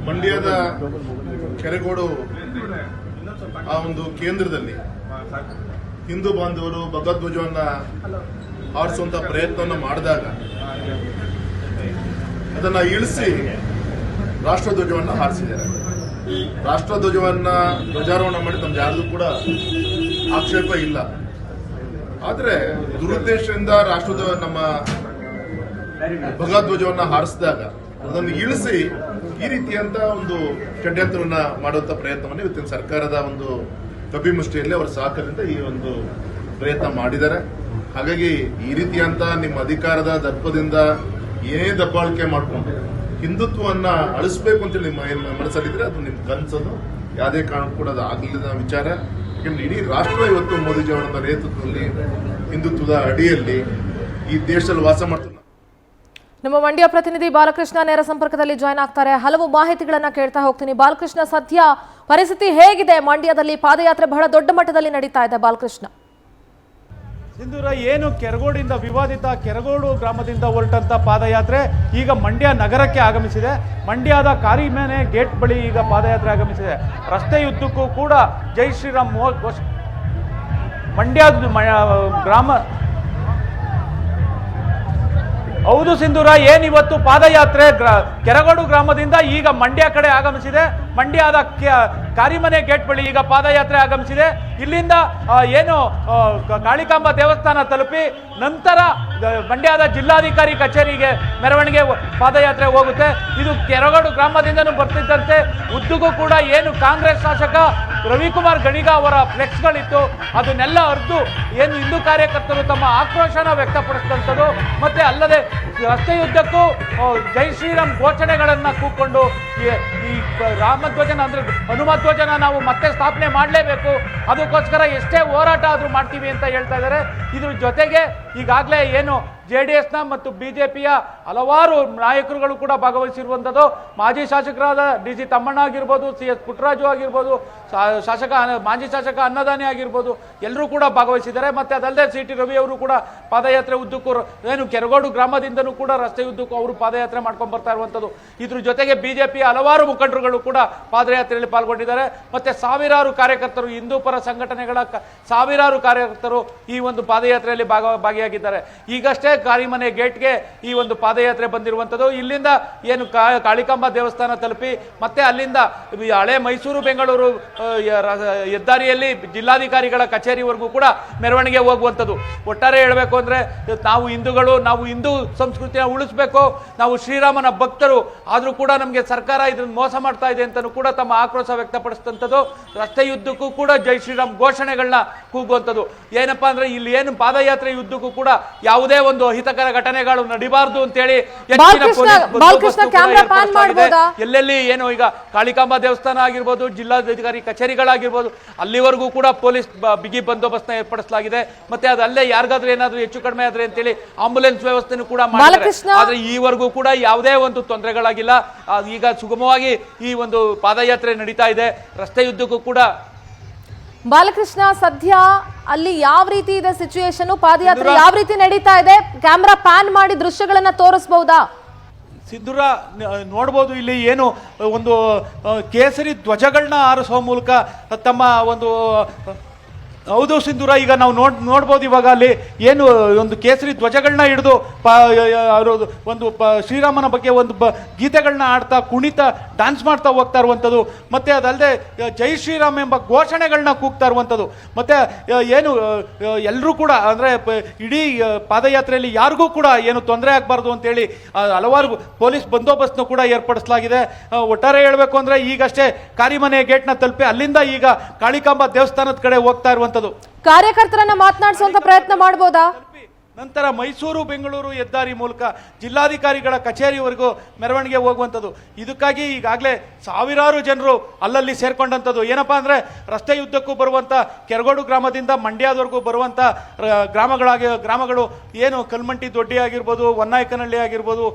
ಮಂಡ್ಯದ ಕೆರೆಗೋಡು ಆ ಒಂದು ಕೇಂದ್ರದಲ್ಲಿ ಹಿಂದೂ ಬಾಂಧವರು ಭಗವಧ್ವಜವನ್ನ ಹಾರಿಸುವಂತ ಪ್ರಯತ್ನವನ್ನು ಮಾಡಿದಾಗ ಅದನ್ನ ಇಳಿಸಿ ರಾಷ್ಟ್ರಧ್ವಜವನ್ನ ಹಾರಿಸಿದ್ದಾರೆ. ರಾಷ್ಟ್ರಧ್ವಜವನ್ನ ಧ್ವಜಾರೋಹಣ ಮಾಡಿ ನಮ್ಗೆ ಯಾರಿಗೂ ಕೂಡ ಆಕ್ಷೇಪ ಇಲ್ಲ. ಆದ್ರೆ ದುರುದ್ದೇಶದಿಂದ ನಮ್ಮ ಭಗವಧ್ವಜವನ್ನ ಹಾರಿಸಿದಾಗ ಅದನ್ನು ಇಳಿಸಿ ಈ ರೀತಿಯಂತ ಒಂದು ಷಡ್ಯಂತ್ರವನ್ನ ಮಾಡುವಂತ ಪ್ರಯತ್ನವನ್ನು ಇವತ್ತಿನ ಸರ್ಕಾರದ ಒಂದು ಕಪಿಮುಷ್ಟಿಯಲ್ಲಿ ಅವರ ಸಹಕಾರದಿಂದ ಈ ಒಂದು ಪ್ರಯತ್ನ ಮಾಡಿದ್ದಾರೆ. ಹಾಗಾಗಿ ಈ ರೀತಿಯಂತ ನಿಮ್ಮ ಅಧಿಕಾರದ ದರ್ಪದಿಂದ ಏನೇ ದಬ್ಬಾಳಿಕೆ ಮಾಡಿಕೊಂಡು ಹಿಂದುತ್ವವನ್ನ ಅಳಿಸಬೇಕು ಅಂತೇಳಿ ನಿಮ್ಮ ಮನಸ್ಸಲ್ಲಿದ್ರೆ ಅದು ನಿಮ್ ಕನಸದು. ಯಾವುದೇ ಕಾರಣಕ್ಕೂ ಕೂಡ ಅದು ಆಗಲಿಲ್ಲ ವಿಚಾರ. ಯಾಕಂದ್ರೆ ಇಡೀ ರಾಷ್ಟ್ರ ಇವತ್ತು ಮೋದಿಜಿ ಅವರ ನೇತೃತ್ವದಲ್ಲಿ ಹಿಂದುತ್ವದ ಅಡಿಯಲ್ಲಿ ಈ ದೇಶದಲ್ಲಿ ವಾಸ ಮಾಡ್ತಾರೆ. ನಮ್ಮ ಮಂಡ್ಯ ಪ್ರತಿನಿಧಿ ಬಾಲಕೃಷ್ಣ ನೇರ ಸಂಪರ್ಕದಲ್ಲಿ ಜಾಯ್ನ್ ಆಗ್ತಾರೆ. ಹಲವು ಮಾಹಿತಿಗಳನ್ನ ಕೇಳ್ತಾ ಹೋಗ್ತೀನಿ. ಬಾಲಕೃಷ್ಣ, ಸದ್ಯ ಪರಿಸ್ಥಿತಿ ಹೇಗಿದೆ? ಮಂಡ್ಯದಲ್ಲಿ ಪಾದಯಾತ್ರೆ ಬಹಳ ದೊಡ್ಡ ಮಟ್ಟದಲ್ಲಿ ನಡೀತಾ ಇದೆ. ಬಾಲಕೃಷ್ಣ, ಸಿಂಧೂರ, ಏನು ಕೆರಗೋಡಿಂದ ವಿವಾದಿತ ಕೆರಗೋಡು ಗ್ರಾಮದಿಂದ ಹೊರಟಂತ ಪಾದಯಾತ್ರೆ ಈಗ ಮಂಡ್ಯ ನಗರಕ್ಕೆ ಆಗಮಿಸಿದೆ. ಮಂಡ್ಯದ ಕಾರಿಮನೆ ಗೇಟ್ ಬಳಿ ಈಗ ಪಾದಯಾತ್ರೆ ಆಗಮಿಸಿದೆ. ರಸ್ತೆಯುದ್ದಕ್ಕೂ ಕೂಡ ಜೈ ಶ್ರೀರಾಮ್ ಮಂಡ್ಯ ಗ್ರಾಮ. ಹೌದು ಸಿಂಧೂರ, ಏನಿವತ್ತು ಪಾದಯಾತ್ರೆ ಕೆರಗೋಡು ಗ್ರಾಮದಿಂದ ಈಗ ಮಂಡ್ಯ ಕಡೆ ಆಗಮಿಸಿದೆ. ಮಂಡ್ಯದ ಕಾರಿಮನೆ ಗೇಟ್ ಬಳಿ ಈಗ ಪಾದಯಾತ್ರೆ ಆಗಮಿಸಿದೆ. ಇಲ್ಲಿಂದ ಏನು ಕಾಳಿಕಾಂಬ ದೇವಸ್ಥಾನ ತಲುಪಿ ನಂತರ ಮಂಡ್ಯದ ಜಿಲ್ಲಾಧಿಕಾರಿ ಕಚೇರಿಗೆ ಮೆರವಣಿಗೆ ಪಾದಯಾತ್ರೆ ಹೋಗುತ್ತೆ. ಇದು ಕೆರಗೋಡು ಗ್ರಾಮದಿಂದನೂ ಬರ್ತಿದ್ದಂತೆ ಉದ್ದಕ್ಕೂ ಕೂಡ ಏನು ಕಾಂಗ್ರೆಸ್ ಶಾಸಕ ರವಿಕುಮಾರ್ ಗಣಿಗ ಅವರ ಫ್ಲೆಕ್ಸ್ಗಳಿತ್ತು ಅದನ್ನೆಲ್ಲ ಅರ್ದು ಏನು ಹಿಂದೂ ಕಾರ್ಯಕರ್ತರು ತಮ್ಮ ಆಕ್ರೋಶನ ವ್ಯಕ್ತಪಡಿಸಿದಂಥದ್ದು. ಮತ್ತೆ ಅಲ್ಲದೆ ರಸ್ತೆಯುದ್ದಕ್ಕೂ ಜೈ ಶ್ರೀರಾಮ್ ಘೋಷಣೆಗಳನ್ನು ಕೂತ್ಕೊಂಡು ಈ ರಾಮಧ್ವಜನ ಅಂದ್ರೆ ಹನುಮಧ್ವಜನ ನಾವು ಮತ್ತೆ ಸ್ಥಾಪನೆ ಮಾಡಲೇಬೇಕು, ಅದಕ್ಕೋಸ್ಕರ ಎಷ್ಟೇ ಹೋರಾಟ ಆದ್ರೂ ಮಾಡ್ತೀವಿ ಅಂತ ಹೇಳ್ತಾ ಇದ್ದಾರೆ. ಇದ್ರ ಜೊತೆಗೆ ಈಗಾಗಲೇ ಏನು JDSನ ಮತ್ತು ಬಿಜೆಪಿಯ ಹಲವಾರು ನಾಯಕರುಗಳು ಕೂಡ ಭಾಗವಹಿಸಿರುವಂಥದ್ದು. ಮಾಜಿ ಶಾಸಕರಾದ DG ತಮ್ಮಣ್ಣ ಆಗಿರ್ಬೋದು, CS ಪುಟ್ಟರಾಜು ಆಗಿರ್ಬೋದು, ಮಾಜಿ ಶಾಸಕ ಅನ್ನದಾನಿ ಆಗಿರ್ಬೋದು, ಎಲ್ಲರೂ ಕೂಡ ಭಾಗವಹಿಸಿದ್ದಾರೆ. ಮತ್ತೆ ಅದಲ್ಲದೆ CT ರವಿ ಅವರು ಕೂಡ ಪಾದಯಾತ್ರೆ ಉದ್ದಕ್ಕೂ ಏನು ಕೆರಗೋಡು ಗ್ರಾಮದಿಂದನೂ ಕೂಡ ರಸ್ತೆ ಉದ್ದಕ್ಕೂ ಅವರು ಪಾದಯಾತ್ರೆ ಮಾಡ್ಕೊಂಡು ಬರ್ತಾ ಇರುವಂಥದ್ದು. ಇದ್ರ ಜೊತೆಗೆ ಬಿಜೆಪಿಯ ಹಲವಾರು ಮುಖಂಡರುಗಳು ಕೂಡ ಪಾದಯಾತ್ರೆಯಲ್ಲಿ ಪಾಲ್ಗೊಂಡಿದ್ದಾರೆ. ಮತ್ತೆ ಸಾವಿರಾರು ಕಾರ್ಯಕರ್ತರು, ಹಿಂದೂ ಪರ ಸಂಘಟನೆಗಳ ಸಾವಿರಾರು ಕಾರ್ಯಕರ್ತರು ಈ ಒಂದು ಪಾದಯಾತ್ರೆಯಲ್ಲಿ ಭಾಗಿಯಾಗಿದ್ದಾರೆ. ಈಗಷ್ಟೇ ಕಾರಿಮನೆ ಗೇಟ್ಗೆ ಈ ಒಂದು ಪಾದಯಾತ್ರೆ ಬಂದಿರುವಂಥದ್ದು. ಇಲ್ಲಿಂದ ಏನು ಕಾಳಿಕಾಂಬ ದೇವಸ್ಥಾನ ತಲುಪಿ ಮತ್ತೆ ಅಲ್ಲಿಂದ ಹಳೆ ಮೈಸೂರು ಬೆಂಗಳೂರು ಹೆದ್ದಾರಿಯಲ್ಲಿ ಜಿಲ್ಲಾಧಿಕಾರಿಗಳ ಕಚೇರಿವರೆಗೂ ಕೂಡ ಮೆರವಣಿಗೆ ಹೋಗುವಂಥದ್ದು. ಒಟ್ಟಾರೆ ಹೇಳಬೇಕು ಅಂದ್ರೆ ನಾವು ಹಿಂದೂಗಳು, ನಾವು ಹಿಂದೂ ಸಂಸ್ಕೃತಿನ ಉಳಿಸ್ಬೇಕು, ನಾವು ಶ್ರೀರಾಮನ ಭಕ್ತರು, ಆದ್ರೂ ಕೂಡ ನಮಗೆ ಸರ್ಕಾರ ಇದನ್ನ ಮೋಸ ಮಾಡ್ತಾ ಇದೆ ಅಂತಲೂ ಕೂಡ ತಮ್ಮ ಆಕ್ರೋಶ ವ್ಯಕ್ತಪಡಿಸಿದಂಥದ್ದು. ರಸ್ತೆಯುದ್ದಕ್ಕೂ ಕೂಡ ಜೈ ಶ್ರೀರಾಮ್ ಘೋಷಣೆಗಳನ್ನ ಕೂಗುವಂಥದ್ದು. ಏನಪ್ಪಾ ಅಂದ್ರೆ ಇಲ್ಲಿ ಏನು ಪಾದಯಾತ್ರೆ ಯುದ್ಧಕ್ಕೂ ಕೂಡ ಯಾವುದೇ ಒಂದು ಅಹಿತಕರ ಘಟನೆಗಳು ನಡಿಬಾರ್ದು ಅಂತೇಳಿ ಎಲ್ಲೆಲ್ಲಿ ಏನು ಈಗ ಕಾಳಿಕಾಂಬ ದೇವಸ್ಥಾನ ಆಗಿರ್ಬೋದು, ಜಿಲ್ಲಾಧಿಕಾರಿ ಕಚೇರಿಗಳಾಗಿರ್ಬೋದು, ಅಲ್ಲಿವರೆಗೂ ಕೂಡ ಪೊಲೀಸ್ ಬಿಗಿ ಬಂದೋಬಸ್ತ್ ಏರ್ಪಡಿಸಲಾಗಿದೆ. ಮತ್ತೆ ಅದಲ್ಲೇ ಯಾರಿಗಾದ್ರೂ ಏನಾದ್ರೂ ಹೆಚ್ಚು ಕಡಿಮೆ ಆದ್ರೆ ಅಂತೇಳಿ ಆಂಬುಲೆನ್ಸ್ ವ್ಯವಸ್ಥೆನೂ ಕೂಡ ಮಾಡಿದ್ದಾರೆ. ಆದ್ರೆ ಈವರೆಗೂ ಕೂಡ ಯಾವುದೇ ಒಂದು ತೊಂದರೆಗಳಾಗಿಲ್ಲ. ಈಗ ಸುಗಮವಾಗಿ ಈ ಒಂದು ಪಾದಯಾತ್ರೆ ನಡೀತಾ ಇದೆ. ರಸ್ತೆಯುದ್ದಕ್ಕೂ ಕೂಡ. ಬಾಲಕೃಷ್ಣ, ಸದ್ಯ ಅಲ್ಲಿ ಯಾವ ರೀತಿ ಇದೆ ಸಿಚುಯೇಷನ್? ಪಾದಯಾತ್ರೆ ಯಾವ ರೀತಿ ನಡೀತಾ ಇದೆ? ಕ್ಯಾಮ್ರಾ ಪ್ಯಾನ್ ಮಾಡಿ ದೃಶ್ಯಗಳನ್ನ ತೋರಿಸಬಹುದಾ? ಸಿಂಧೂರ, ನೋಡ್ಬೋದು ಇಲ್ಲಿ ಏನು ಒಂದು ಕೇಸರಿ ಧ್ವಜಗಳನ್ನ ಹಾರಿಸುವ ಮೂಲಕ ತಮ್ಮ ಒಂದು. ಹೌದು ಸಿಂಧೂರ, ಈಗ ನಾವು ನೋಡ್ಬೋದು ಇವಾಗ ಅಲ್ಲಿ ಏನು ಒಂದು ಕೇಸರಿ ಧ್ವಜಗಳನ್ನ ಹಿಡಿದು ಅವರು ಒಂದು ಶ್ರೀರಾಮನ ಬಗ್ಗೆ ಒಂದು ಗೀತೆಗಳನ್ನ ಆಡ್ತಾ ಕುಣಿತ ಡ್ಯಾನ್ಸ್ ಮಾಡ್ತಾ ಹೋಗ್ತಾ ಇರುವಂಥದ್ದು. ಮತ್ತೆ ಅದಲ್ಲದೆ ಜೈ ಶ್ರೀರಾಮ್ ಎಂಬ ಘೋಷಣೆಗಳನ್ನ ಕೂಗ್ತಾ ಇರುವಂಥದ್ದು. ಮತ್ತೆ ಏನು ಎಲ್ಲರೂ ಕೂಡ ಅಂದ್ರೆ ಇಡೀ ಪಾದಯಾತ್ರೆಯಲ್ಲಿ ಯಾರಿಗೂ ಕೂಡ ಏನು ತೊಂದರೆ ಆಗಬಾರ್ದು ಅಂತೇಳಿ ಹಲವಾರು ಪೊಲೀಸ್ ಬಂದೋಬಸ್ತ್ನ ಕೂಡ ಏರ್ಪಡಿಸಲಾಗಿದೆ. ಒಟ್ಟಾರೆ ಹೇಳಬೇಕು ಅಂದ್ರೆ ಈಗಷ್ಟೇ ಕಾರಿಮನೆ ಗೇಟ್ನ ತಲುಪಿ ಅಲ್ಲಿಂದ ಈಗ ಕಾಳಿಕಾಂಬ ದೇವಸ್ಥಾನದ ಕಡೆ ಹೋಗ್ತಾ ಇರುವಂಥದ್ದು. ಕಾರ್ಯಕರ್ತರನ್ನ ಮಾತನಾಡಿಸುವಂತ ಪ್ರಯತ್ನ ಮಾಡಬಹುದಾ? ನಂತರ ಮೈಸೂರು ಬೆಂಗಳೂರು ಹೆದ್ದಾರಿ ಮೂಲಕ ಜಿಲ್ಲಾಧಿಕಾರಿಗಳ ಕಚೇರಿವರೆಗೂ ಮೆರವಣಿಗೆ ಹೋಗುವಂಥದ್ದು. ಇದಕ್ಕಾಗಿ ಈಗಾಗಲೇ ಸಾವಿರಾರು ಜನರು ಅಲ್ಲಲ್ಲಿ ಸೇರ್ಕೊಂಡಂಥದ್ದು. ಏನಪ್ಪಾ ಅಂದ್ರೆ ರಸ್ತೆಯುದ್ದಕ್ಕೂ ಬರುವಂಥ ಕೆರಗೋಡು ಗ್ರಾಮದಿಂದ ಮಂಡ್ಯದವರೆಗೂ ಬರುವಂಥ ಗ್ರಾಮಗಳು ಏನು ಕಲ್ಮಂಟಿ ದೊಡ್ಡಿ ಆಗಿರ್ಬೋದು, ಹೊನ್ನಾಯಕನಹಳ್ಳಿ ಆಗಿರ್ಬೋದು,